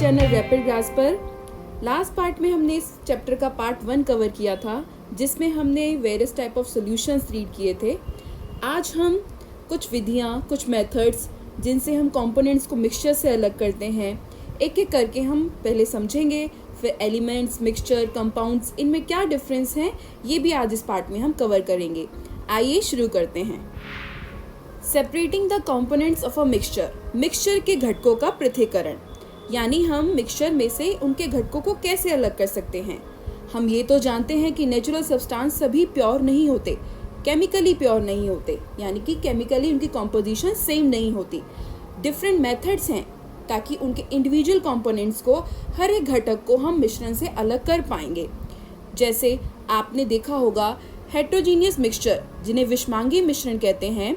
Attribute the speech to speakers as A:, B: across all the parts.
A: Channel rapid grass पर। Last part में हमने इस चैप्टर का पार्ट 1 कवर किया था, जिसमें हमने various type of solutions read किए थे। आज हम कुछ विधियाँ, कुछ मेथड्स जिनसे हम कंपोनेंट्स को मिक्सचर से अलग करते हैं, एक एक करके हम पहले समझेंगे। फिर एलिमेंट्स, मिक्सचर, कंपाउंड्स, इनमें क्या डिफरेंस हैं, ये भी आज इस पार्ट में हम कवर करेंगे। आइए शुरू करते हैं। Separating the components of a mixture, mixture के घटकों का पृथक्करण, यानी हम मिक्सचर में से उनके घटकों को कैसे अलग कर सकते हैं। हम ये तो जानते हैं कि नेचुरल सब्सटेंस सभी प्योर नहीं होते, केमिकली प्योर नहीं होते, यानी कि केमिकली उनकी कॉम्पोजिशन सेम नहीं होती। डिफरेंट मेथड्स हैं ताकि उनके इंडिविजुअल कंपोनेंट्स को, हर एक घटक को हम मिश्रण से अलग कर पाएंगे। जैसे आपने देखा होगा हेट्रोजीनियस मिक्सचर, जिन्हें विषमांगी मिश्रण कहते हैं,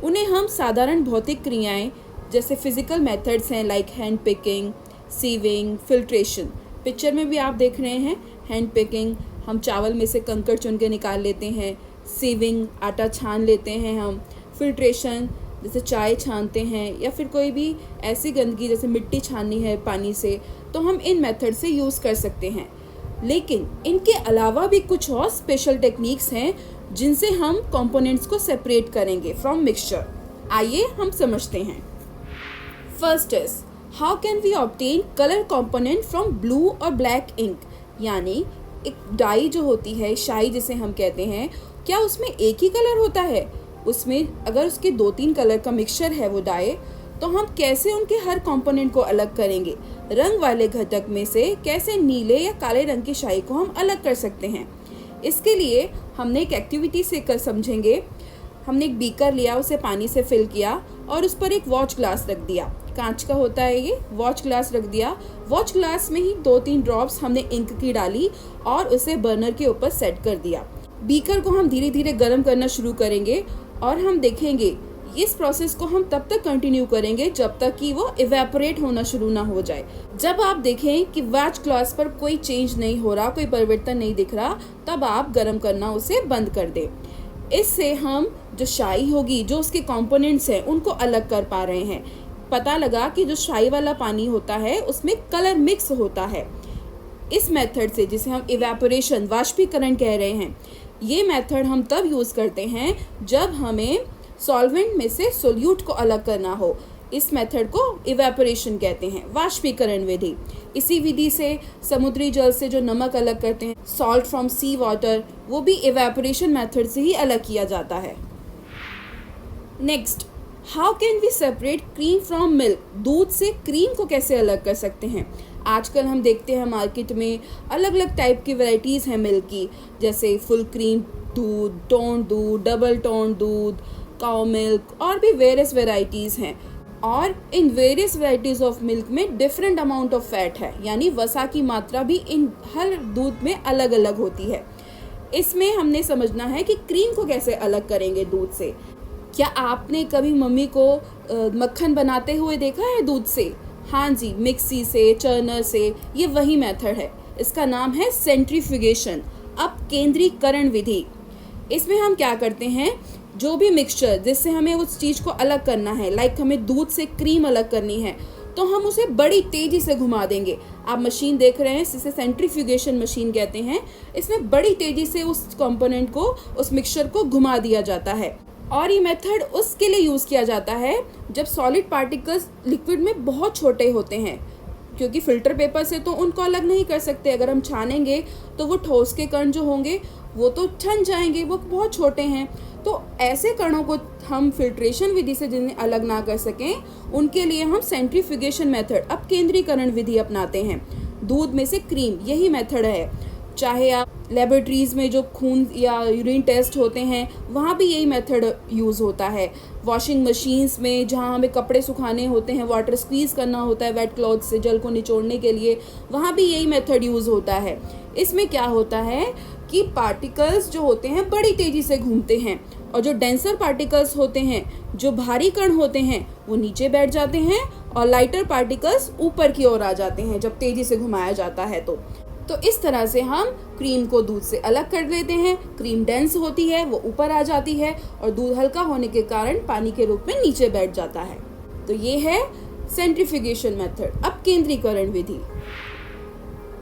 A: उन्हें हम साधारण भौतिक क्रियाएं जैसे फिजिकल मेथड्स हैं like hand picking, sieving, filtration. Picture में भी आप देख रहे हैं हैंड पिकिंग, हम चावल में से कंकड़ चुन के निकाल लेते हैं। सीविंग, आटा छान लेते हैं हम। फिल्ट्रेशन, जैसे चाय छानते हैं, या फिर कोई भी ऐसी गंदगी जैसे मिट्टी छाननी है पानी से, तो हम इन मेथड से यूज़ कर सकते हैं। लेकिन इनके अलावा भी कुछ और स्पेशल टेक्निक्स हैं जिनसे हम कंपोनेंट्स को सेपरेट करेंगे फ्रॉम मिक्सचर। आइए हम समझते हैं। First is how can we obtain colour component from blue और ब्लैक इंक, यानी एक डाई जो होती है, शाई जिसे हम कहते हैं, क्या उसमें एक ही कलर होता है? उसमें अगर उसके 2-3 कलर का मिक्सचर है वो डाई, तो हम कैसे उनके हर कंपोनेंट को अलग करेंगे? रंग वाले घटक में से कैसे नीले या काले रंग की शाई को हम अलग कर सकते हैं? इसके लिए हमने एक एक्टिविटी से कर समझेंगे। हमने एक बीकर लिया, उसे पानी से फिल किया और उस पर एक वॉच ग्लास रख दिया। कांच का होता है ये, वॉच ग्लास रख दिया। वॉच ग्लास में ही 2-3 ड्रॉप्स हमने इंक की डाली और उसे बर्नर के ऊपर सेट कर दिया। बीकर को हम धीरे धीरे गर्म करना शुरू करेंगे और हम देखेंगे इस प्रोसेस को हम तब तक कंटिन्यू करेंगे जब तक कि वो इवेपोरेट होना शुरू ना हो जाए। जब आप देखें कि वॉच ग्लास पर कोई चेंज नहीं हो रहा, कोई परिवर्तन नहीं दिख रहा, तब आप गर्म करना उसे बंद कर दें। इससे हम जो शाई होगी, जो उसके कंपोनेंट्स हैं, उनको अलग कर पा रहे हैं। पता लगा कि जो शाई वाला पानी होता है उसमें कलर मिक्स होता है। इस मेथड से, जिसे हम इवेपोरेशन, वाष्पीकरण कह रहे हैं, ये मेथड हम तब यूज़ करते हैं जब हमें सॉल्वेंट में से सोल्यूट को अलग करना हो। इस मेथड को इवेपोरेशन कहते हैं, वाष्पीकरण विधि। इसी विधि से समुद्री जल से जो नमक अलग करते हैं, सॉल्ट फ्रॉम सी वाटर, वो भी इवेपोरेशन मेथड से ही अलग किया जाता है। Next, how can we separate cream from milk, दूध से क्रीम को कैसे अलग कर सकते हैं? आजकल हम देखते हैं मार्केट में अलग अलग टाइप की वैरायटीज़ हैं मिल्क की, जैसे फुल क्रीम दूध, टोन दूध, डबल टोन दूध, काउ मिल्क, और भी वेरियस वैरायटीज़ हैं। और in various varieties of milk में डिफरेंट अमाउंट ऑफ फैट है, यानी वसा की मात्रा भी इन हर दूध में अलग अलग होती है। इसमें हमने समझना है कि क्रीम को कैसे अलग करेंगे दूध से। क्या आपने कभी मम्मी को मक्खन बनाते हुए देखा है दूध से? हाँ जी, मिक्सी से, चर्नर से। ये वही मेथड है, इसका नाम है सेंट्रीफ्यूगेशन, अपकेंद्रीकरण विधि। इसमें हम क्या करते हैं, जो भी मिक्सचर जिससे हमें उस चीज़ को अलग करना है, लाइक हमें दूध से क्रीम अलग करनी है, तो हम उसे बड़ी तेज़ी से घुमा देंगे। आप मशीन देख रहे हैं, जिसे सेंट्रीफ्यूगेशन मशीन कहते हैं। इसमें बड़ी तेज़ी से उस कंपोनेंट को, उस मिक्सचर को घुमा दिया जाता है। और ये मेथड उसके लिए यूज़ किया जाता है जब सॉलिड पार्टिकल्स लिक्विड में बहुत छोटे होते हैं, क्योंकि फिल्टर पेपर से तो उनको अलग नहीं कर सकते। अगर हम छानेंगे तो वो ठोस के कण जो होंगे वो तो ठन जाएंगे, वो बहुत छोटे हैं। तो ऐसे कणों को हम फिल्ट्रेशन विधि से जिन्हें अलग ना कर सकें, उनके लिए हम सेंट्रीफ्यूगेशन मेथड, अपकेंद्रीकरण विधि अपनाते हैं। दूध में से क्रीम, यही मेथड है। चाहे आप लेबोरेटरीज़ में जो खून या यूरिन टेस्ट होते हैं, वहाँ भी यही मेथड यूज़ होता है। वॉशिंग मशीन्स में जहाँ हमें कपड़े सुखाने होते हैं, वाटर स्क्वीज़ करना होता है वेट क्लॉथ से जल को निचोड़ने के लिए, वहाँ भी यही मेथड यूज़ होता है। इसमें क्या होता है कि पार्टिकल्स जो होते हैं बड़ी तेज़ी से घूमते हैं, और जो डेंसर पार्टिकल्स होते हैं, जो भारी कण होते हैं, वो नीचे बैठ जाते हैं, और लाइटर पार्टिकल्स ऊपर की ओर आ जाते हैं जब तेज़ी से घुमाया जाता है। तो इस तरह से हम क्रीम को दूध से अलग कर लेते हैं। क्रीम डेंस होती है, वो ऊपर आ जाती है, और दूध हल्का होने के कारण पानी के रूप में नीचे बैठ जाता है। तो ये है सेंट्रीफ्यूगेशन मेथड, अपकेंद्रीकरण विधि।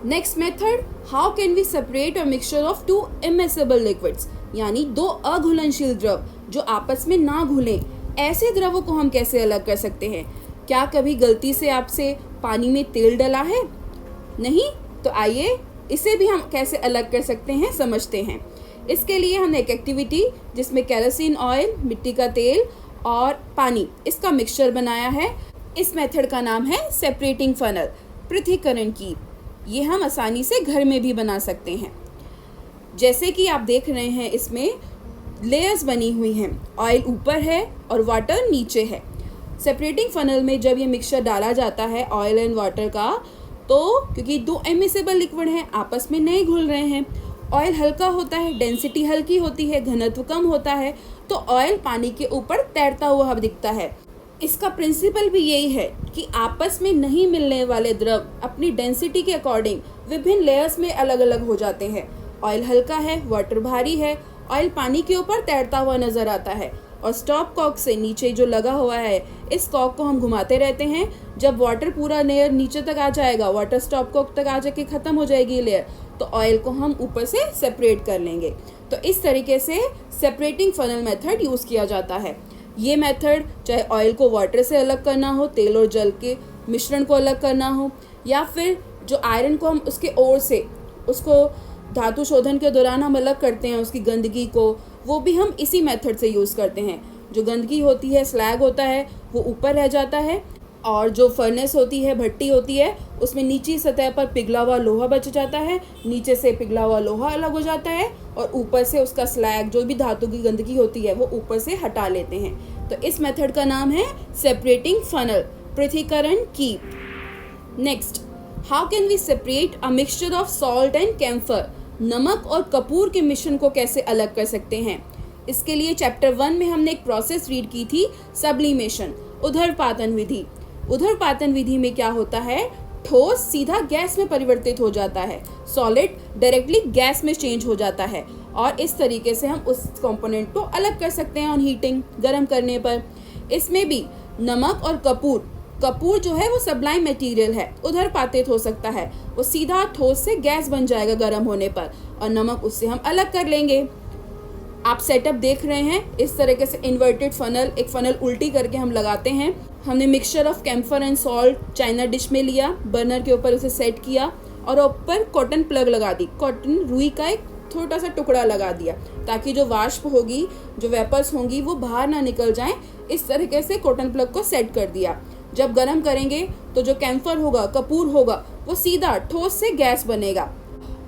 A: Next method, how can we separate a mixture of two immiscible liquids, यानी दो अघुलनशील द्रव जो आपस में ना घुलें, ऐसे द्रवों को हम कैसे अलग कर सकते हैं। क्या कभी गलती से आपसे पानी में तेल डला है? नहीं? तो आइए इसे भी हम कैसे अलग कर सकते हैं समझते हैं। इसके लिए हमने एक एक्टिविटी जिसमें केरोसिन ऑयल, मिट्टी का तेल और पानी, इसका मिक्सचर बनाया है। इस मेथड का नाम है सेपरेटिंग फनल, पृथक्करण की। ये हम आसानी से घर में भी बना सकते हैं। जैसे कि आप देख रहे हैं, इसमें लेयर्स बनी हुई हैं, ऑयल ऊपर है और वाटर नीचे है। सेपरेटिंग फनल में जब ये मिक्सचर डाला जाता है ऑयल एंड वाटर का, तो क्योंकि दो इमिसिबल लिक्विड हैं, आपस में नहीं घुल रहे हैं, ऑयल हल्का होता है, डेंसिटी हल्की होती है, घनत्व कम होता है, तो ऑयल पानी के ऊपर तैरता हुआ दिखता है। इसका प्रिंसिपल भी यही है कि आपस में नहीं मिलने वाले द्रव अपनी डेंसिटी के अकॉर्डिंग विभिन्न लेयर्स में अलग अलग हो जाते हैं। ऑयल हल्का है, वाटर भारी है, ऑयल पानी के ऊपर तैरता हुआ नजर आता है और स्टॉप कॉक से नीचे जो लगा हुआ है, इस कॉक को हम घुमाते रहते हैं। जब वाटर पूरा लेयर नीचे तक आ जाएगा, वाटर स्टॉप कॉक तक आ जाके खत्म हो जाएगी लेयर, तो ऑयल को हम ऊपर से सेपरेट कर लेंगे। तो इस तरीके से सेपरेटिंग फनल मेथड यूज किया जाता है। ये मेथड चाहे ऑयल को वाटर से अलग करना हो, तेल और जल के मिश्रण को अलग करना हो, या फिर जो आयरन को हम उसके ओर से उसको धातु शोधन के दौरान हम अलग करते हैं उसकी गंदगी को, वो भी हम इसी मेथड से यूज़ करते हैं। जो गंदगी होती है, स्लैग होता है, वो ऊपर रह जाता है, और जो फर्नेस होती है, भट्टी होती है, उसमें नीची सतह पर पिघला हुआ लोहा बच जाता है, नीचे से पिघला हुआ लोहा अलग हो जाता है और ऊपर से उसका स्लैग, जो भी धातु की गंदगी होती है, वो ऊपर से हटा लेते हैं। तो इस मेथड का नाम है सेपरेटिंग फनल, पृथक्करण की। Next, how can we separate a mixture of salt and camphor, नमक और कपूर के मिश्रण को कैसे अलग कर सकते हैं। इसके लिए चैप्टर 1 में हमने एक प्रोसेस रीड की थी, सब्लिमेशन, उधर्पातन विधि। उधर्पातन विधि में क्या होता है, ठोस सीधा गैस में परिवर्तित हो जाता है, सॉलिड डायरेक्टली गैस में चेंज हो जाता है, और इस तरीके से हम उस कंपोनेंट को अलग कर सकते हैं ऑन हीटिंग, गर्म करने पर। इसमें भी नमक और कपूर जो है वो सब्लाइम मटेरियल है, उधर्पातित हो सकता है, वो सीधा ठोस से गैस बन जाएगा गर्म होने पर, और नमक उससे हम अलग कर लेंगे। आप सेटअप देख रहे हैं, इस तरीके से इन्वर्टेड फनल, एक फनल उल्टी करके हम लगाते हैं। हमने mixture of camphor and salt China dish में लिया, बर्नर के ऊपर उसे सेट किया और ऊपर कॉटन प्लग लगा दी, कॉटन रुई का एक छोटा सा टुकड़ा लगा दिया, ताकि जो वाष्प होगी, जो वेपर्स होंगी, वो बाहर ना निकल जाएं। इस तरीके से कॉटन प्लग को सेट कर दिया। जब गर्म करेंगे तो जो कैम्फर होगा, कपूर होगा, वो सीधा ठोस से गैस बनेगा,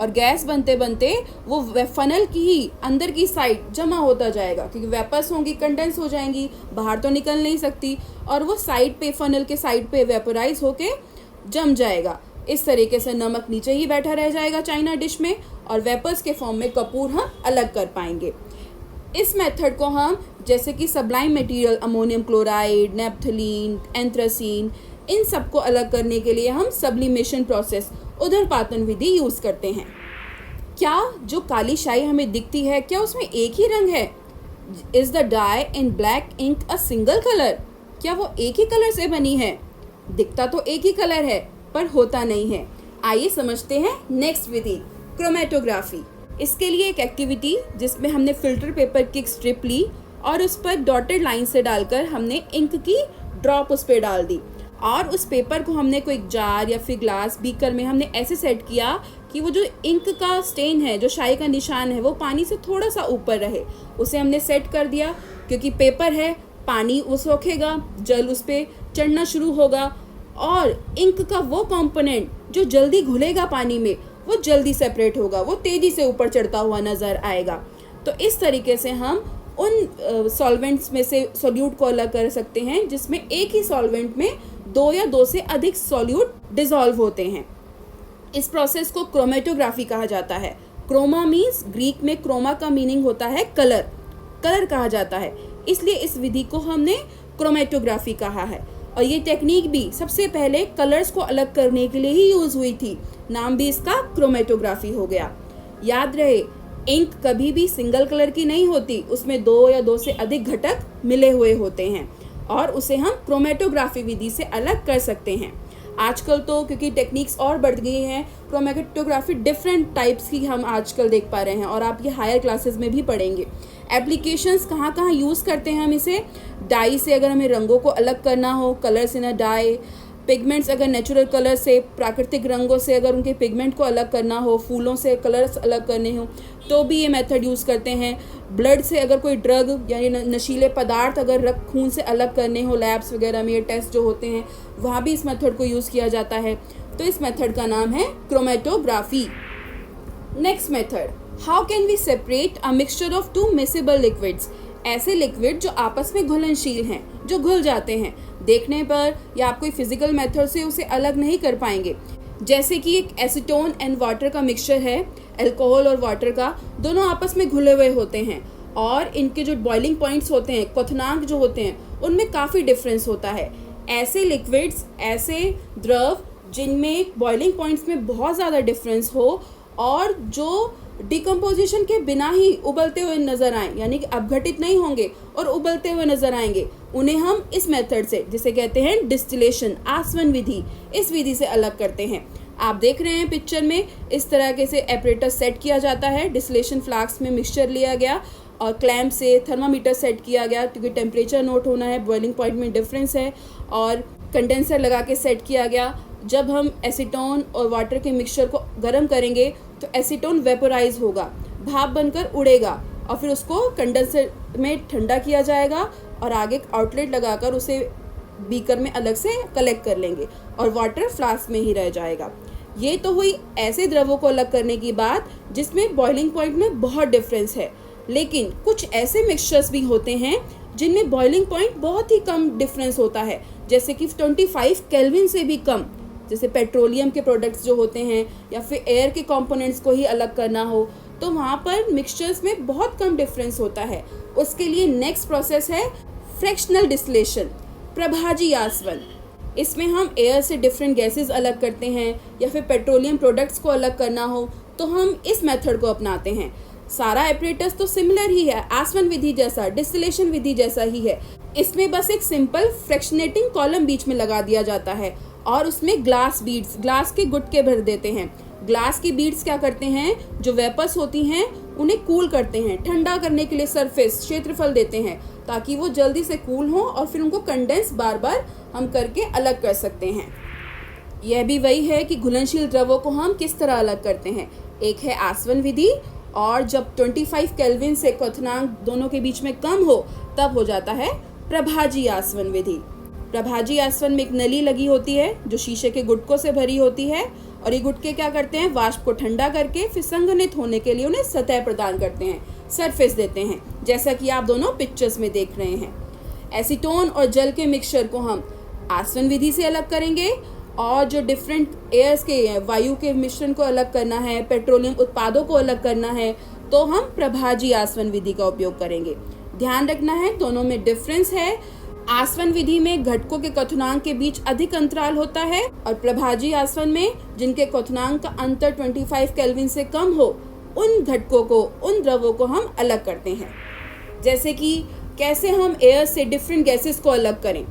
A: और गैस बनते बनते वो फनल की ही अंदर की साइड जमा होता जाएगा, क्योंकि वेपर्स होंगी, कंडेंस हो जाएंगी, बाहर तो निकल नहीं सकती, और वो साइड पे, फनल के साइड पे वेपराइज होके जम जाएगा। इस तरीके से नमक नीचे ही बैठा रह जाएगा चाइना डिश में, और वेपर्स के फॉर्म में कपूर हम अलग कर पाएंगे। इस मेथड को हम जैसे कि sublime material, ammonium chloride, naphthalene, anthracene, इन सब को अलग करने के लिए हम सब्लिमेशन प्रोसेस, उधर्पातन विधि यूज करते हैं। क्या जो काली शाई हमें दिखती है, क्या उसमें एक ही रंग है? Is the dye in black ink a single colour? क्या वो एक ही कलर से बनी है? दिखता तो एक ही कलर है, पर होता नहीं है। आइए समझते हैं नेक्स्ट विधि, क्रोमेटोग्राफी। इसके लिए एक एक्टिविटी जिसमें हमने फिल्टर पेपर की एक स्ट्रिप ली और उस पर डॉटेड लाइन से डालकर हमने इंक की ड्रॉप उस पर डाल दी, और उस पेपर को हमने कोई जार या फिर ग्लास बीकर में हमने ऐसे सेट किया कि वो जो इंक का स्टेन है, जो शाई का निशान है, वो पानी से थोड़ा सा ऊपर रहे। उसे हमने सेट कर दिया, क्योंकि पेपर है, पानी वो सोखेगा, जल उस पर चढ़ना शुरू होगा, और इंक का वो कंपोनेंट जो जल्दी घुलेगा पानी में, वो जल्दी सेपरेट होगा, वो तेजी से ऊपर चढ़ता हुआ नजर आएगा। तो इस तरीके से हम उन सॉल्वेंट्स में से सोल्यूट को अलग कर सकते हैं जिसमें एक ही सॉल्वेंट में 2 या 2 से अधिक सोल्यूट डिसॉल्व होते हैं। इस प्रोसेस को क्रोमेटोग्राफी कहा जाता है। क्रोमा मीन्स, ग्रीक में क्रोमा का मीनिंग होता है कलर, कलर कहा जाता है, इसलिए इस विधि को हमने क्रोमेटोग्राफी कहा है। और ये टेक्निक भी सबसे पहले कलर्स को अलग करने के लिए ही यूज हुई थी, नाम भी इसका क्रोमेटोग्राफी हो गया। याद रहे, इंक कभी भी सिंगल कलर की नहीं होती, उसमें 2 या 2 से अधिक घटक मिले हुए होते हैं, और उसे हम क्रोमेटोग्राफी विधि से अलग कर सकते हैं। आजकल तो क्योंकि टेक्निक्स और बढ़ गई हैं, क्रोमेटोग्राफी डिफरेंट टाइप्स की हम आजकल देख पा रहे हैं और आप ये हायर क्लासेस में भी पढ़ेंगे। एप्लीकेशंस कहाँ कहाँ यूज़ करते हैं हम इसे, डाई से अगर हमें रंगों को अलग करना हो, colours in a dye, pigments अगर नेचुरल कलर से, प्राकृतिक रंगों से अगर उनके पिगमेंट को अलग करना हो, फूलों से कलर्स अलग करने हो तो भी ये मेथड यूज़ करते हैं। ब्लड से अगर कोई ड्रग यानी नशीले पदार्थ अगर रक्त खून से अलग करने हो, लैब्स वगैरह में ये टेस्ट जो होते हैं वहाँ भी इस मेथड को यूज़ किया जाता है। तो इस मेथड का नाम है chromatography. Next method, how can we separate a mixture of two miscible liquids. ऐसे लिक्विड जो आपस में घुलनशील हैं, जो घुल जाते हैं, देखने पर या आप कोई फिजिकल मेथड से उसे अलग नहीं कर पाएंगे। जैसे कि एक एसीटोन एंड वाटर का मिक्सचर है, अल्कोहल और वाटर का, दोनों आपस में घुले हुए होते हैं और इनके जो बॉइलिंग पॉइंट्स होते हैं, क्वथनांक जो होते हैं, उनमें काफ़ी डिफरेंस होता है। ऐसे लिक्विड्स, ऐसे द्रव जिनमें बॉइलिंग पॉइंट्स में बहुत ज़्यादा डिफरेंस हो और जो डिकम्पोजिशन के बिना ही उबलते हुए नजर आए, यानी कि अपघटित नहीं होंगे और उबलते हुए नजर आएंगे, उन्हें हम इस मेथड से, जिसे कहते हैं डिस्टिलेशन, आसवन विधि, इस विधि से अलग करते हैं। आप देख रहे हैं पिक्चर में इस तरह के से एपरेटस सेट किया जाता है। डिस्टिलेशन फ्लास्क में मिक्सचर लिया गया और क्लैंप से थर्मामीटर सेट किया गया क्योंकि टेम्परेचर नोट होना है, बॉइलिंग पॉइंट में डिफरेंस है, और कंडेंसर लगा के सेट किया गया। जब हम एसीटोन और वाटर के मिक्सचर को गर्म करेंगे तो एसीटोन वेपोराइज होगा, भाप बनकर उड़ेगा और फिर उसको कंडेंसर में ठंडा किया जाएगा और आगे आउटलेट लगाकर उसे बीकर में अलग से कलेक्ट कर लेंगे और वाटर फ्लास्क में ही रह जाएगा। ये तो हुई ऐसे द्रवों को अलग करने की बात जिसमें बॉइलिंग पॉइंट में बहुत डिफरेंस है। लेकिन कुछ ऐसे मिक्सचर्स भी होते हैं जिनमें बॉइलिंग पॉइंट बहुत ही कम डिफरेंस होता है, जैसे कि 25 केल्विन से भी कम। जैसे पेट्रोलियम के प्रोडक्ट्स जो होते हैं या फिर एयर के कंपोनेंट्स को ही अलग करना हो तो वहाँ पर मिक्सचर्स में बहुत कम डिफरेंस होता है। उसके लिए नेक्स्ट प्रोसेस है फ्रैक्शनल डिस्टिलेशन, प्रभाजी आसवन। इसमें हम एयर से डिफरेंट गैसेस अलग करते हैं या फिर पेट्रोलियम प्रोडक्ट्स को अलग करना हो तो हम इस मेथड को अपनाते हैं। सारा एपरेटस तो सिमिलर ही है, आसवन विधि जैसा, डिस्टिलेशन विधि जैसा ही है। इसमें बस एक सिंपल फ्रैक्शनेटिंग कॉलम बीच में लगा दिया जाता है और उसमें ग्लास बीड्स, ग्लास के गुटके भर देते हैं। ग्लास की बीड्स क्या करते हैं, जो वेपर्स होती हैं उन्हें कूल करते हैं, ठंडा करने के लिए सरफेस, क्षेत्रफल देते हैं ताकि वो जल्दी से कूल हो और फिर उनको कंडेंस बार बार हम करके अलग कर सकते हैं। यह भी वही है कि घुलनशील द्रवों को हम किस तरह अलग करते हैं। एक है आसवन विधि और जब 25 केल्विन से क्वथनांक दोनों के बीच में कम हो तब हो जाता है प्रभाजी आसवन विधि। प्रभाजी आसवन में एक नली लगी होती है जो शीशे के गुटकों से भरी होती है और ये गुटके क्या करते हैं, वाष्प को ठंडा करके फिर संघनित होने के लिए उन्हें सतह प्रदान करते हैं, सरफेस देते हैं, जैसा कि आप दोनों पिक्चर्स में देख रहे हैं। एसीटोन और जल के मिक्सचर को हम आसवन विधि से अलग करेंगे और जो डिफरेंट एयर्स के, वायु के मिश्रण को अलग करना है, पेट्रोलियम उत्पादों को अलग करना है तो हम प्रभाजी आसवन विधि का उपयोग करेंगे। ध्यान रखना है दोनों में डिफरेंस है। आसवन विधि में घटकों के क्वथनांक के बीच अधिक अंतराल होता है और प्रभाजी आसवन में जिनके क्वथनांक का अंतर 25 केल्विन से कम हो उन घटकों को, उन द्रवों को हम अलग करते हैं। जैसे कि कैसे हम एयर से डिफरेंट गैसेस को अलग करें,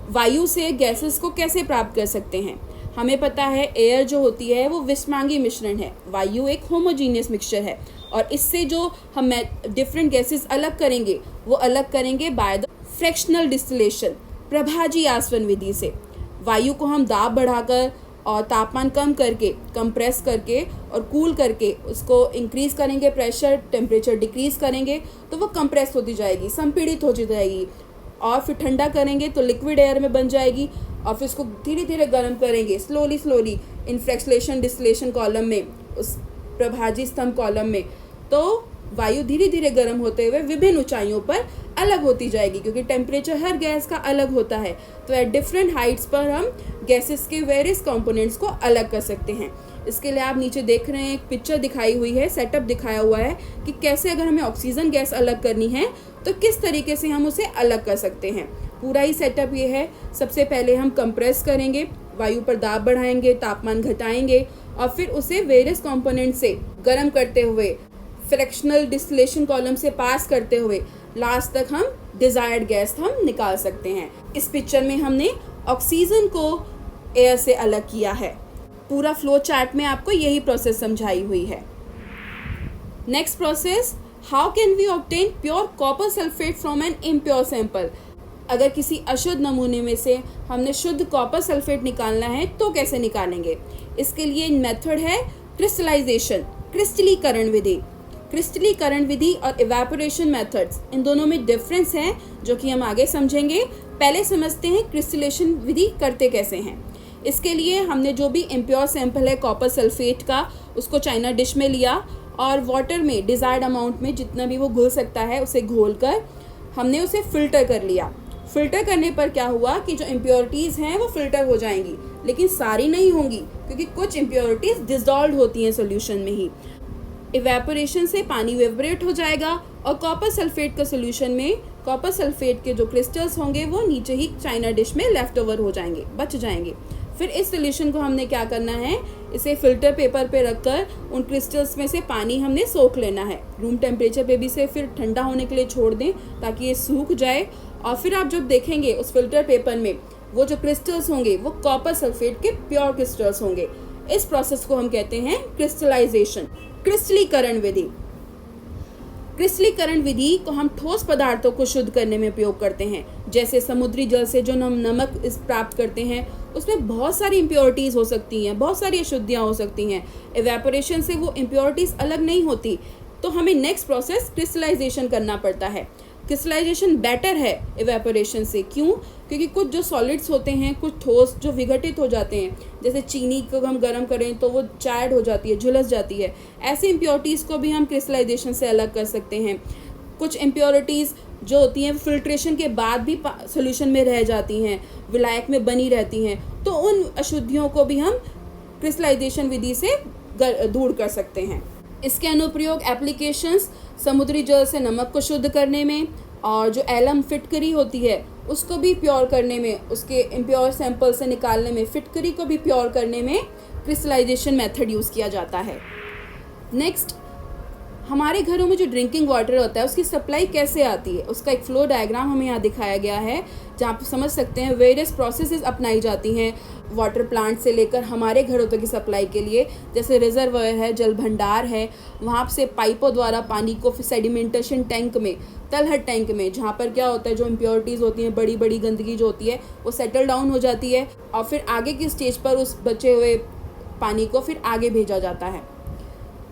A: वायु से गैसेस को कैसे प्राप्त कर सकते हैं। हमें पता है एयर जो होती है वो विषमांगी मिश्रण है, वायु एक होमोजीनियस मिक्सचर है और इससे जो हम डिफरेंट गैसेस अलग करेंगे वो अलग करेंगे बाय द फ्रैक्शनल डिस्टिलेशन, प्रभाजी आसवन विधि से। वायु को हम दाब बढ़ाकर और तापमान कम करके, कंप्रेस करके और कूल करके उसको इंक्रीज करेंगे, प्रेशर टेम्परेचर डिक्रीज करेंगे तो वो कंप्रेस होती जाएगी, संपीड़ित होती जाएगी और फिर ठंडा करेंगे तो लिक्विड एयर में बन जाएगी और फिर उसको धीरे धीरे गर्म करेंगे slowly in fractionation distillation column में, उस प्रभाजी स्तंभ कॉलम में, तो वायु धीरे धीरे गर्म होते हुए विभिन्न ऊंचाइयों पर अलग होती जाएगी क्योंकि टेम्परेचर हर गैस का अलग होता है। तो एट डिफरेंट हाइट्स पर हम गैसेस के वेरियस कंपोनेंट्स को अलग कर सकते हैं। इसके लिए आप नीचे देख रहे हैं एक पिक्चर दिखाई हुई है, सेटअप दिखाया हुआ है कि कैसे अगर हमें ऑक्सीजन गैस अलग करनी है तो किस तरीके से हम उसे अलग कर सकते हैं। पूरा ही सेटअप ये है। सबसे पहले हम कंप्रेस करेंगे, वायु पर दाब बढ़ाएंगे, तापमान घटाएंगे और फिर उसे वेरियस कंपोनेंट से गर्म करते हुए फ्रैक्शनल डिस्टिलेशन कॉलम से पास करते हुए लास्ट तक हम डिजायर्ड गैस हम निकाल सकते हैं। इस पिक्चर में हमने ऑक्सीजन को एयर से अलग किया है। पूरा फ्लो चार्ट में आपको यही प्रोसेस समझाई हुई है। Next process, how can we obtain pure copper sulphate from an impure sample. अगर किसी अशुद्ध नमूने में से हमने शुद्ध कॉपर सल्फेट निकालना है तो कैसे निकालेंगे। इसके लिए मेथड है क्रिस्टलाइजेशन, क्रिस्टलीकरण विधि। क्रिस्टलीकरण विधि और इवेपोरेशन मेथड्स, इन दोनों में डिफरेंस है जो कि हम आगे समझेंगे। पहले समझते हैं क्रिस्टलेशन विधि करते कैसे हैं। इसके लिए हमने जो भी इम्प्योर सैंपल है कॉपर सल्फेट का, उसको चाइना डिश में लिया और वाटर में डिज़ायर्ड अमाउंट में जितना भी वो घुल सकता है उसे घोलकर हमने उसे फ़िल्टर कर लिया। फ़िल्टर करने पर क्या हुआ कि जो इम्प्योरिटीज़ हैं वो फ़िल्टर हो जाएंगी, लेकिन सारी नहीं होंगी क्योंकि कुछ इम्प्योरिटीज़ डिसॉल्व होती हैं सॉल्यूशन में ही। इवेपोरेशन से पानी वेपरेट हो जाएगा और कॉपर सल्फेट का सॉल्यूशन में कॉपर सल्फेट के जो क्रिस्टल्स होंगे वो नीचे ही चाइना डिश में लेफ्ट ओवर हो जाएंगे, बच जाएंगे। फिर इस सॉल्यूशन को हमने क्या करना है, इसे फिल्टर पेपर पे रखकर उन क्रिस्टल्स में से पानी हमने सोख लेना है। रूम टेम्परेचर पे भी इसे फिर ठंडा होने के लिए छोड़ दें ताकि ये सूख जाए। और फिर आप जब देखेंगे उस फिल्टर पेपर में वो जो क्रिस्टल्स होंगे वो कॉपर सल्फेट के प्योर क्रिस्टल्स होंगे। इस प्रोसेस को हम कहते हैं क्रिस्टलाइजेशन, क्रिस्टलीकरण विधि। क्रिस्टलीकरण विधि को हम ठोस पदार्थों को शुद्ध करने में उपयोग करते हैं। जैसे समुद्री जल से जो हम नमक प्राप्त करते हैं उसमें बहुत सारी इम्प्योरिटीज़ हो सकती हैं, बहुत सारी अशुद्धियाँ हो सकती हैं। इवेपोरेशन से वो इम्प्योरिटीज़ अलग नहीं होती, तो हमें नेक्स्ट प्रोसेस क्रिस्टलाइजेशन करना पड़ता है। क्रिस्टलाइजेशन बेटर है इवेपोरेशन से। क्यों? क्योंकि कुछ जो सॉलिड्स होते हैं, कुछ ठोस जो विघटित हो जाते हैं, जैसे चीनी को हम गर्म करें तो वो चायड हो जाती है, झुलस जाती है। ऐसी इम्प्योरिटीज़ को भी हम क्रिस्टलाइजेशन से अलग कर सकते हैं। कुछ इम्प्योरिटीज़ जो होती हैं फिल्ट्रेशन के बाद भी सॉल्यूशन में रह जाती हैं, विलायक में बनी रहती हैं, तो उन अशुद्धियों को भी हम क्रिस्टलाइजेशन विधि से दूर कर सकते हैं। इसके अनुप्रयोग एप्लीकेशंस समुद्री जल से नमक को शुद्ध करने में, और जो एलम फिटकरी होती है उसको भी प्योर करने में, उसके इम्प्योर सैंपल से निकालने में, फिटकरी को भी प्योर करने में क्रिस्टलाइजेशन मेथड यूज़ किया जाता है। नेक्स्ट, हमारे घरों में जो ड्रिंकिंग वाटर होता है उसकी सप्लाई कैसे आती है, उसका एक फ्लो डायग्राम हमें यहाँ दिखाया गया है, जहाँ आप समझ सकते हैं वेरियस प्रोसेसेस अपनाई जाती हैं वाटर प्लांट से लेकर हमारे घरों तक की सप्लाई के लिए। जैसे रिजर्वायर है, जल भंडार है, वहाँ से पाइपों द्वारा पानी को फिर सेडिमेंटेशन टैंक में, तलहट टैंक में, जहाँ पर क्या होता है जो इम्प्योरिटीज़ होती हैं, बड़ी बड़ी गंदगी जो होती है वो सेटल डाउन हो जाती है और फिर आगे की स्टेज पर उस बचे हुए पानी को फिर आगे भेजा जाता है।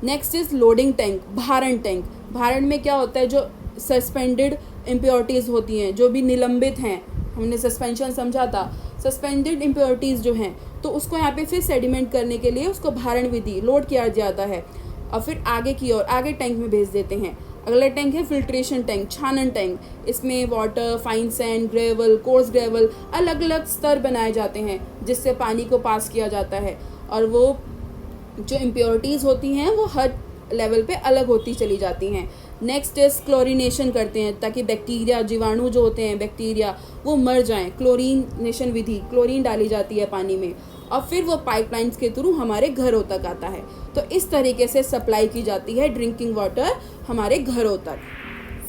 A: नेक्स्ट इज़ लोडिंग टैंक, भारण टैंक। भारण में क्या होता है, जो सस्पेंडेड इम्प्योरिटीज़ होती हैं, जो भी निलंबित हैं, हमने सस्पेंशन समझा था, सस्पेंडेड इम्प्योरिटीज़ जो हैं, तो उसको यहाँ पे फिर सेडिमेंट करने के लिए उसको भारण विधि लोड किया जाता है और फिर आगे की ओर आगे टैंक में भेज देते हैं। अगला टैंक है फिल्ट्रेशन टैंक, छानन टैंक। इसमें water, fine sand, gravel, course gravel, अलग अलग स्तर बनाए जाते हैं जिससे पानी को पास किया जाता है और वो जो इम्प्योरिटीज़ होती हैं वो हर लेवल पे अलग होती चली जाती हैं। नेक्स्ट इज क्लोरीनेशन करते हैं ताकि बैक्टीरिया, जीवाणु जो होते हैं बैक्टीरिया, वो मर जाएं। क्लोरीनेशन विधि, क्लोरीन डाली जाती है पानी में और फिर वो पाइपलाइंस के थ्रू हमारे घरों तक आता है। तो इस तरीके से सप्लाई की जाती है ड्रिंकिंग वाटर हमारे घरों तक।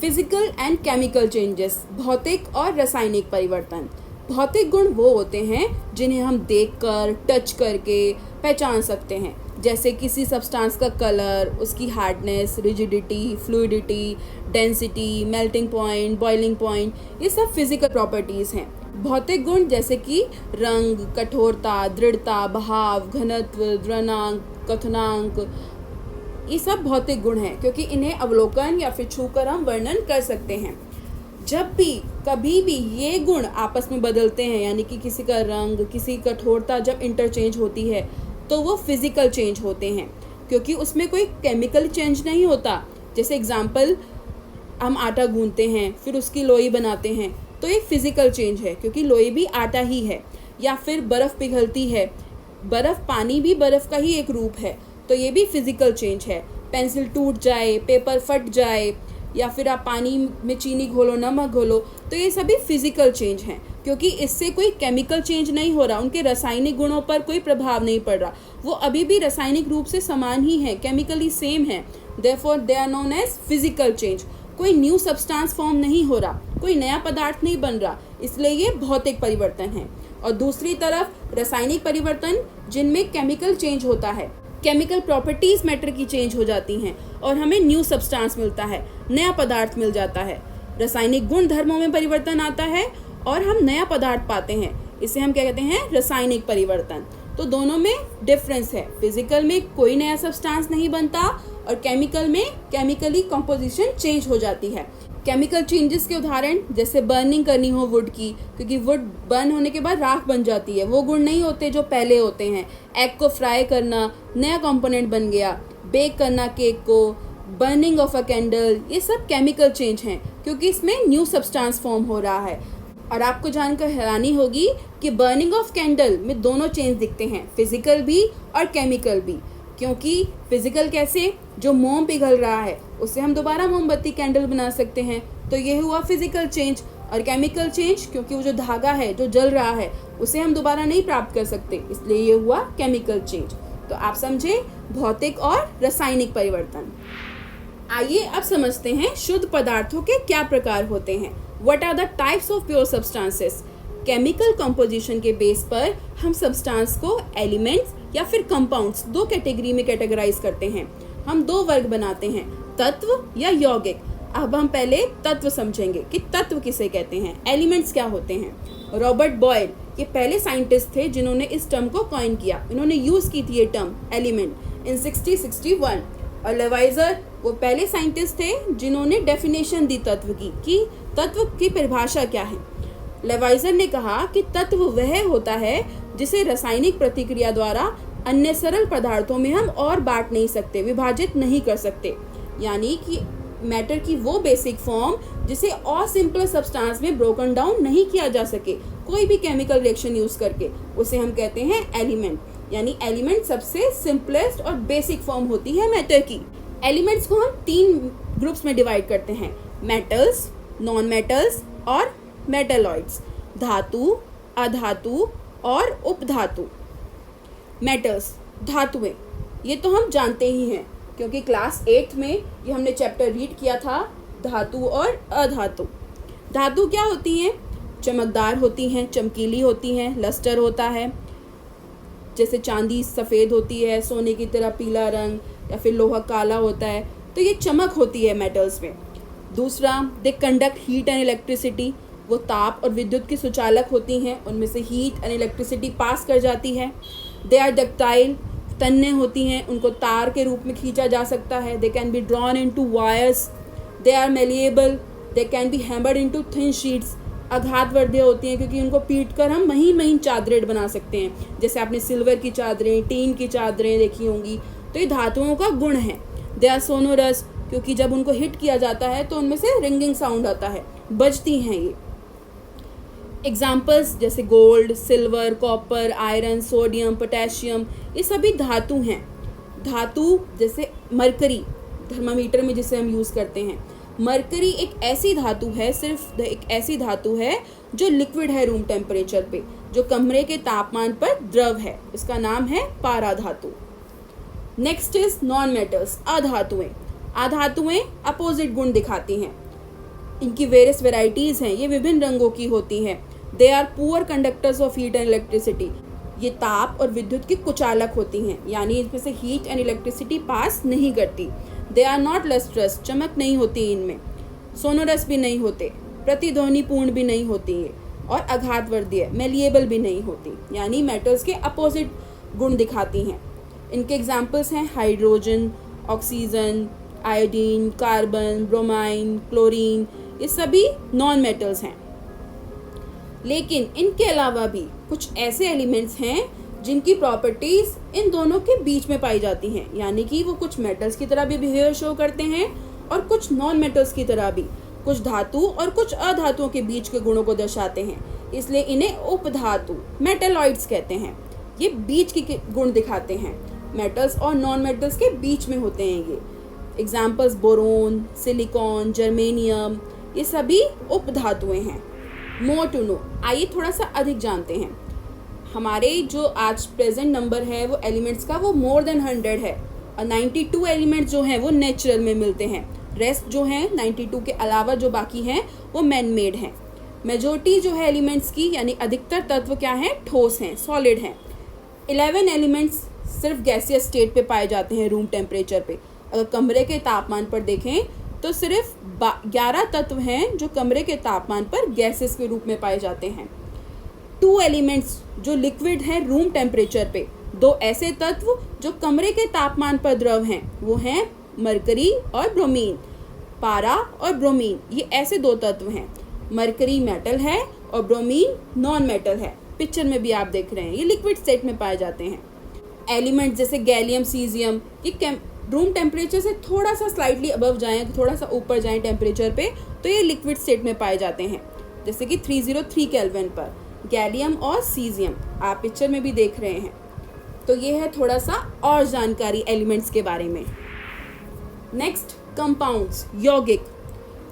A: फिजिकल एंड केमिकल चेंजेस, भौतिक और रासायनिक परिवर्तन। भौतिक गुण वो होते हैं जिन्हें हम देखकर, टच करके पहचान सकते हैं, जैसे किसी सब्सटेंस का कलर, उसकी hardness, rigidity, fluidity, density, melting point, boiling point, ये सब फिजिकल प्रॉपर्टीज़ हैं। भौतिक गुण जैसे कि रंग, कठोरता, दृढ़ता, बहाव, घनत्व, द्रवणांक, कथनांक, ये सब भौतिक गुण हैं क्योंकि इन्हें अवलोकन या फिर छूकर हम वर्णन कर सकते हैं। जब भी कभी भी ये गुण आपस में बदलते हैं, यानी कि किसी का रंग, किसी कठोरता जब इंटरचेंज होती है तो वो फिजिकल चेंज होते हैं क्योंकि उसमें कोई केमिकल चेंज नहीं होता। जैसे एग्जांपल, हम आटा गूंथते हैं फिर उसकी लोई बनाते हैं तो एक फिजिकल चेंज है क्योंकि लोई भी आटा ही है। या फिर बर्फ़ पिघलती है, बर्फ़, पानी भी बर्फ़ का ही एक रूप है, तो ये भी फिजिकल चेंज है। पेंसिल टूट जाए, पेपर फट जाए, या फिर आप पानी में चीनी घोलो, नमक घोलो, तो ये सभी फिजिकल चेंज हैं क्योंकि इससे कोई केमिकल चेंज नहीं हो रहा, उनके रासायनिक गुणों पर कोई प्रभाव नहीं पड़ रहा, वो अभी भी रासायनिक रूप से समान ही हैं, केमिकली सेम हैं, therefore they are known as physical change. कोई न्यू सब्सटेंस फॉर्म नहीं हो रहा, कोई नया पदार्थ नहीं बन रहा, इसलिए ये भौतिक परिवर्तन है। और दूसरी तरफ रासायनिक परिवर्तन जिनमें केमिकल चेंज होता है, केमिकल प्रॉपर्टीज मैटर की चेंज हो जाती हैं और हमें न्यू सब्सटेंस मिलता है, नया पदार्थ मिल जाता है। रासायनिक गुण धर्मों में परिवर्तन आता है और हम नया पदार्थ पाते हैं, इसे हम क्या कहते हैं, रासायनिक परिवर्तन। तो दोनों में डिफरेंस है, फिजिकल में कोई नया सब्सटेंस नहीं बनता और केमिकल में केमिकली कंपोजिशन चेंज हो जाती है। केमिकल चेंजेस के उदाहरण जैसे बर्निंग करनी हो वुड की, क्योंकि वुड बर्न होने के बाद राख बन जाती है, वो गुण नहीं होते जो पहले होते हैं। एग को फ्राई करना, नया कंपोनेंट बन गया। बेक करना केक को, बर्निंग ऑफ अ कैंडल, ये सब केमिकल चेंज हैं क्योंकि इसमें न्यू सब्सटेंस फॉर्म हो रहा है। और आपको जानकर हैरानी होगी कि बर्निंग ऑफ कैंडल में दोनों चेंज दिखते हैं, फिजिकल भी और केमिकल भी। क्योंकि फिजिकल कैसे, जो मोम पिघल रहा है उससे हम दोबारा मोमबत्ती कैंडल बना सकते हैं, तो ये हुआ फिजिकल चेंज। और केमिकल चेंज क्योंकि वो जो धागा है जो जल रहा है उसे हम दोबारा नहीं प्राप्त कर सकते, इसलिए ये हुआ केमिकल चेंज। तो आप समझे भौतिक और रासायनिक परिवर्तन। आइए अब समझते हैं शुद्ध पदार्थों के क्या प्रकार होते हैं। What are the types of pure substances? Chemical composition के बेस पर हम सब्सटेंस को एलिमेंट्स या फिर कंपाउंड्स दो कैटेगरी में कैटेगराइज करते हैं। हम दो वर्ग बनाते हैं, तत्व या यौगिक। अब हम पहले तत्व समझेंगे कि तत्व किसे कहते हैं, एलिमेंट्स क्या होते हैं। रॉबर्ट बॉयल ये पहले साइंटिस्ट थे जिन्होंने इस टर्म को कॉइन किया, इन्होंने यूज की थी ये टर्म एलिमेंट इन 1661। और लेवाइजर वो पहले साइंटिस्ट थे जिन्होंने डेफिनेशन दी तत्व की कि तत्व की परिभाषा क्या है। लेवाइजर ने कहा कि तत्व वह होता है जिसे रासायनिक प्रतिक्रिया द्वारा अन्य सरल पदार्थों में हम और बांट नहीं सकते, विभाजित नहीं कर सकते। यानी कि मैटर की वो बेसिक फॉर्म जिसे और सिंपल सब्सटेंस में ब्रोकन डाउन नहीं किया जा सके कोई भी केमिकल रिएक्शन यूज करके, उसे हम कहते हैं एलिमेंट। यानी एलिमेंट सबसे सिंपलेस्ट और बेसिक फॉर्म होती है मैटर की। एलिमेंट्स को हम 3 ग्रुप्स में डिवाइड करते हैं, मेटल्स, नॉन मेटल्स और मेटलॉइड्स। धातु, अधातु और उपधातु। मेटल्स, धातुएं, ये तो हम जानते ही हैं क्योंकि क्लास 8th में ये हमने चैप्टर रीड किया था, धातु और अधातु। धातु क्या होती हैं? चमकदार होती हैं, चमकीली होती हैं, लस्टर होता है, जैसे चांदी सफ़ेद होती है, सोने की तरह पीला रंग, या फिर लोहा काला होता है, तो ये चमक होती है मेटल्स में। दूसरा, they conduct heat and electricity, वो ताप और विद्युत की सुचालक होती हैं, उनमें से हीट एंड इलेक्ट्रिसिटी पास कर जाती है। दे आर डक्टाइल, तन्ने होती हैं, उनको तार के रूप में खींचा जा सकता है। They can be drawn into wires. They are malleable, they can be hammered into thin sheets, आघातवर्धीय होती हैं क्योंकि उनको पीट कर हम महीन महीन चादरें बना सकते हैं, जैसे आपने सिल्वर की चादरें, टीन की चादरें देखी होंगी। तो ये धातुओं का गुण है। दे आर सोनोरस, क्योंकि जब उनको हिट किया जाता है तो उनमें से रिंगिंग साउंड आता है, बजती हैं ये। एग्जाम्पल्स जैसे gold, silver, copper, iron, sodium, potassium, ये सभी धातु हैं। धातु जैसे मरकरी, थर्मामीटर में जिसे हम यूज़ करते हैं। मरकरी एक ऐसी धातु है, सिर्फ एक ऐसी धातु है जो लिक्विड है रूम टेम्परेचर पे, जो कमरे के तापमान पर द्रव है, इसका नाम है पारा धातु। नेक्स्ट इज नॉन मेटल्स, अधातुएं। अधातुएं अपोजिट गुण दिखाती हैं, इनकी वेरियस वेराइटीज हैं, ये विभिन्न रंगों की होती हैं। They are poor conductors of heat and electricity, ये ताप और विद्युत की कुचालक होती हैं, यानी इसमें से हीट एंड इलेक्ट्रिसिटी पास नहीं करती। दे आर नॉट लस्ट्रस, चमक नहीं होती इनमें, सोनोरस भी नहीं होते, प्रतिध्वनिपूर्ण भी नहीं होती है, और आघातवर्धीय, मेलिएबल भी नहीं होती, यानी मेटल्स के अपोजिट गुण दिखाती हैं। इनके एग्जाम्पल्स हैं hydrogen, oxygen, iodine, carbon, bromine, chlorine, ये सभी नॉन मेटल्स हैं। लेकिन इनके अलावा भी कुछ ऐसे एलिमेंट्स हैं जिनकी प्रॉपर्टीज इन दोनों के बीच में पाई जाती हैं, यानी कि वो कुछ मेटल्स की तरह भी बिहेवियर शो करते हैं और कुछ नॉन मेटल्स की तरह भी, कुछ धातु और कुछ अधातुओं के बीच के गुणों को दर्शाते हैं, इसलिए इन्हें उपधातु, मेटलॉइड्स कहते हैं। ये बीच के गुण दिखाते हैं, मेटल्स और नॉन मेटल्स के बीच में होते हैं ये। एग्जाम्पल्स बोरोन, सिलिकॉन, जर्मेनियम, ये सभी उपधातुएं हैं। मोर टू नो, आइए थोड़ा सा अधिक जानते हैं। हमारे जो आज प्रेजेंट नंबर है वो एलिमेंट्स का, वो मोर देन 100 है। और 92 एलिमेंट्स जो हैं वो नेचुरल में मिलते हैं। रेस्ट जो हैं 92 के अलावा जो बाकी हैं वो मैन मेड हैं। मेजॉरिटी जो है एलिमेंट्स की यानी अधिकतर तत्व क्या हैं, ठोस हैं, सॉलिड हैं। 11 एलिमेंट्स सिर्फ गैसियस स्टेट पे पाए जाते हैं रूम टेम्परेचर पे। अगर कमरे के तापमान पर देखें तो सिर्फ 11 तत्व हैं जो कमरे के तापमान पर गैसेस के रूप में पाए जाते हैं। 2 एलिमेंट्स जो लिक्विड हैं रूम टेम्परेचर पे, 2 ऐसे तत्व जो कमरे के तापमान पर द्रव हैं, वो हैं मरकरी और ब्रोमीन। पारा और ब्रोमीन ये ऐसे 2 तत्व हैं। मरकरी मेटल है और ब्रोमीन नॉन मेटल है। पिक्चर में भी आप देख रहे हैं, ये लिक्विड स्टेट में पाए जाते हैं। एलिमेंट जैसे गैलियम, सीजियम, ये रूम टेम्परेचर से थोड़ा सा स्लाइटली अबव जाएं, थोड़ा सा ऊपर जाएं टेम्परेचर पे, तो ये लिक्विड स्टेट में पाए जाते हैं, जैसे कि 303 केल्विन पर गैलियम और सीजियम आप पिक्चर में भी देख रहे हैं। तो ये है थोड़ा सा और जानकारी एलिमेंट्स के बारे में। नेक्स्ट, कंपाउंड्स, यौगिक।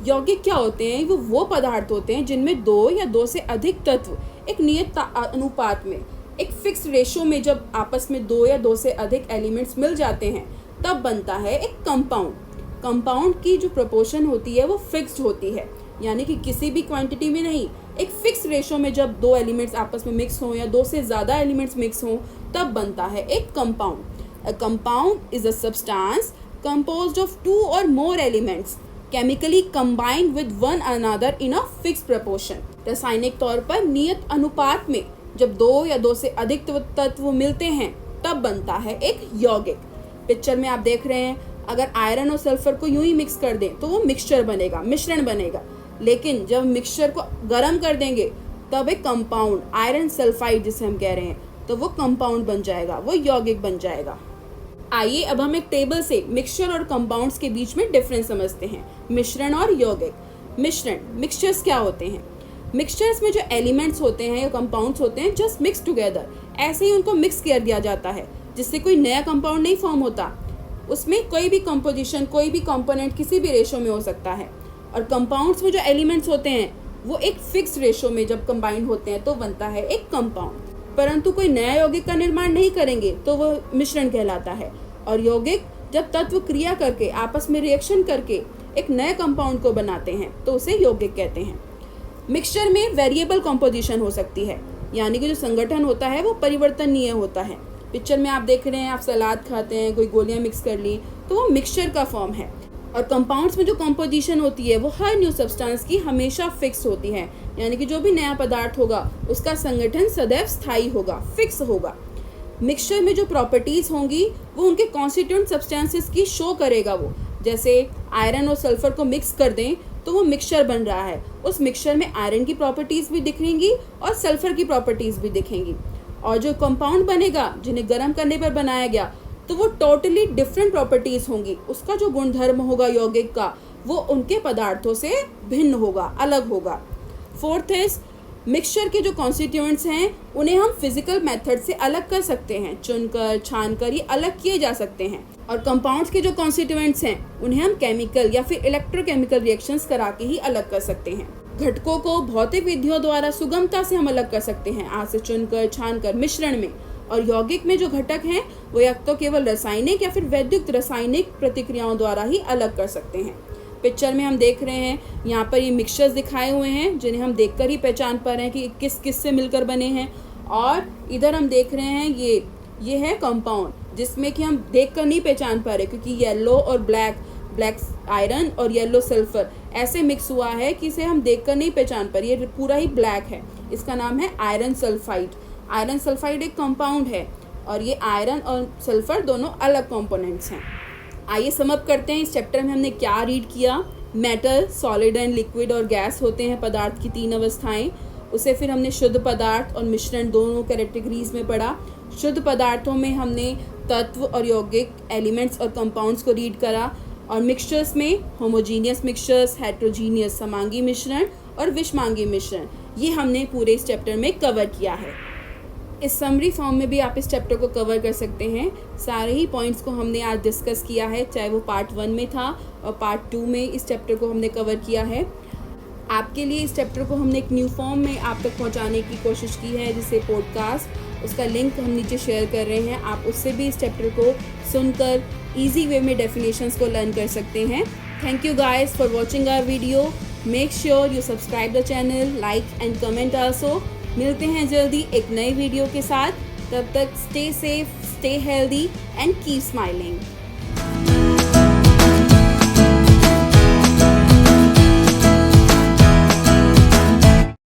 A: यौगिक क्या होते हैं? वो पदार्थ होते हैं जिनमें 2 या 2 से अधिक तत्व एक नियत अनुपात में, एक फिक्स रेशो में जब आपस में 2 या 2 से अधिक एलिमेंट्स मिल जाते हैं तब बनता है एक कंपाउंड। कंपाउंड की जो प्रोपोर्शन होती है वो फिक्स्ड होती है, यानी कि किसी भी क्वांटिटी में नहीं, एक फिक्स रेशो में जब 2 एलिमेंट्स आपस में मिक्स हों या 2 से ज़्यादा एलिमेंट्स मिक्स हों तब बनता है एक compound. A compound is a substance composed of 2 or more elements chemically combined with one another in a fixed proportion। रासायनिक तौर पर नियत अनुपात में जब 2 या 2 से अधिक तत्व मिलते हैं तब बनता है एक यौगिक। पिक्चर में आप देख रहे हैं, अगर आयरन और सल्फर को यूं ही मिक्स कर दें तो वो मिक्सचर बनेगा, मिश्रण बनेगा। लेकिन जब मिक्सचर को गर्म कर देंगे तब एक कंपाउंड, आयरन सल्फाइड जिसे हम कह रहे हैं, तो वो कंपाउंड बन जाएगा, वो यौगिक बन जाएगा। आइए अब हम एक टेबल से मिक्सचर और कंपाउंड्स के बीच में डिफरेंस समझते हैं। मिश्रण और यौगिक। मिश्रण, मिक्सचर्स क्या होते हैं? मिक्सचर्स में जो एलिमेंट्स होते हैं या कंपाउंड्स होते हैं जस्ट मिक्स टुगेदर, ऐसे ही उनको मिक्स कर दिया जाता है, जिससे कोई नया कंपाउंड नहीं फॉर्म होता। उसमें कोई भी कंपोजिशन, कोई भी कंपोनेंट किसी भी रेशो में हो सकता है। और कंपाउंड्स में जो एलिमेंट्स होते हैं वो एक फिक्स रेशो में जब कंबाइंड होते हैं तो बनता है एक कंपाउंड। परंतु कोई नया यौगिक का निर्माण नहीं करेंगे तो वह मिश्रण कहलाता है। और यौगिक जब तत्व क्रिया करके आपस में रिएक्शन करके एक नए कंपाउंड को बनाते हैं तो उसे यौगिक कहते हैं। मिक्सचर में वेरिएबल कंपोजिशन हो सकती है, यानी कि जो संगठन होता है वो परिवर्तनीय होता है। पिक्चर में आप देख रहे हैं, आप सलाद खाते हैं, कोई गोलियां मिक्स कर ली तो वो मिक्सचर का फॉर्म है। और कंपाउंड्स में जो कंपोजिशन होती है वो हर न्यू सब्सटेंस की हमेशा फिक्स होती है, यानी कि जो भी नया पदार्थ होगा उसका संगठन सदैव स्थायी होगा, फिक्स होगा। मिक्सचर में जो प्रॉपर्टीज होंगी वो उनके कॉन्स्टिट्यूएंट सब्सटेंसेस की शो करेगा। वो जैसे आयरन और सल्फर को मिक्स कर दें तो वो मिक्सचर बन रहा है, उस मिक्सचर में आयरन की प्रॉपर्टीज भी दिखेंगी और सल्फर की प्रॉपर्टीज भी दिखेंगी। और जो कंपाउंड बनेगा जिन्हें गर्म करने पर बनाया गया तो वो टोटली डिफरेंट प्रॉपर्टीज होंगी, उसका जो गुणधर्म होगा यौगिक का वो उनके पदार्थों से भिन्न होगा, अलग होगा। फोर्थ इज, मिक्सचर के जो कॉन्स्टिट्यूएंट्स हैं उन्हें हम फिजिकल मेथड से अलग कर सकते हैं, चुनकर, छानकर ये अलग किए जा सकते हैं। और कंपाउंड्स के जो कॉन्स्टिट्यूएंट्स हैं उन्हें हम केमिकल या फिर इलेक्ट्रोकेमिकल रिएक्शंस करा के ही अलग कर सकते हैं। घटकों को भौतिक विधियों द्वारा सुगमता से हम अलग कर सकते हैं, हाथ से चुनकर, छानकर, मिश्रण में। और यौगिक में जो घटक हैं वो या तो केवल रासायनिक या फिर वैद्युत रासायनिक प्रतिक्रियाओं द्वारा ही अलग कर सकते हैं। पिक्चर में हम देख रहे हैं, यहाँ पर ये मिक्सचर्स दिखाए हुए हैं जिन्हें हम देखकर ही पहचान पा रहे हैं कि किस किस से मिलकर बने हैं। और इधर हम देख रहे हैं ये है कंपाउंड जिसमें कि हम देखकर नहीं पहचान पा रहे, क्योंकि येलो और ब्लैक आयरन और येलो सल्फर ऐसे मिक्स हुआ है कि इसे हम देखकर नहीं पहचान पा रहे। ये पूरा ही ब्लैक है, इसका नाम है आयरन सल्फाइड। आयरन सल्फाइड एक कंपाउंड है और ये आयरन और सल्फर दोनों अलग कंपोनेंट्स हैं। आइए समअप करते हैं, इस चैप्टर में हमने क्या रीड किया। मेटल, सॉलिड एंड लिक्विड और गैस होते हैं पदार्थ की 3 अवस्थाएं। उसे फिर हमने शुद्ध पदार्थ और मिश्रण दोनों कैटेगरीज में पढ़ा। शुद्ध पदार्थों में हमने तत्व और यौगिक, एलिमेंट्स और कंपाउंड्स को रीड करा। और मिक्सचर्स में होमोजीनियस मिक्सचर्स, हेट्रोजीनियस समांगी मिश्रण और विषमांगी मिश्रण, ये हमने पूरे इस चैप्टर में कवर किया है। इस समरी फॉर्म में भी आप इस चैप्टर को कवर कर सकते हैं। सारे ही पॉइंट्स को हमने आज डिस्कस किया है, चाहे वो पार्ट 1 में था और पार्ट 2 में इस चैप्टर को हमने कवर किया है। आपके लिए इस चैप्टर को हमने एक न्यू फॉर्म में आप तक पहुंचाने की कोशिश की है, जिसे पॉडकास्ट, उसका लिंक हम नीचे शेयर कर रहे हैं। आप उससे भी इस चैप्टर को सुनकर ईजी वे में डेफिनेशंस को लर्न कर सकते हैं। Thank you guys for watching our video. Make sure you subscribe the channel, like and comment also. मिलते हैं जल्दी एक नई वीडियो के साथ। तब तक stay safe, stay healthy and keep smiling.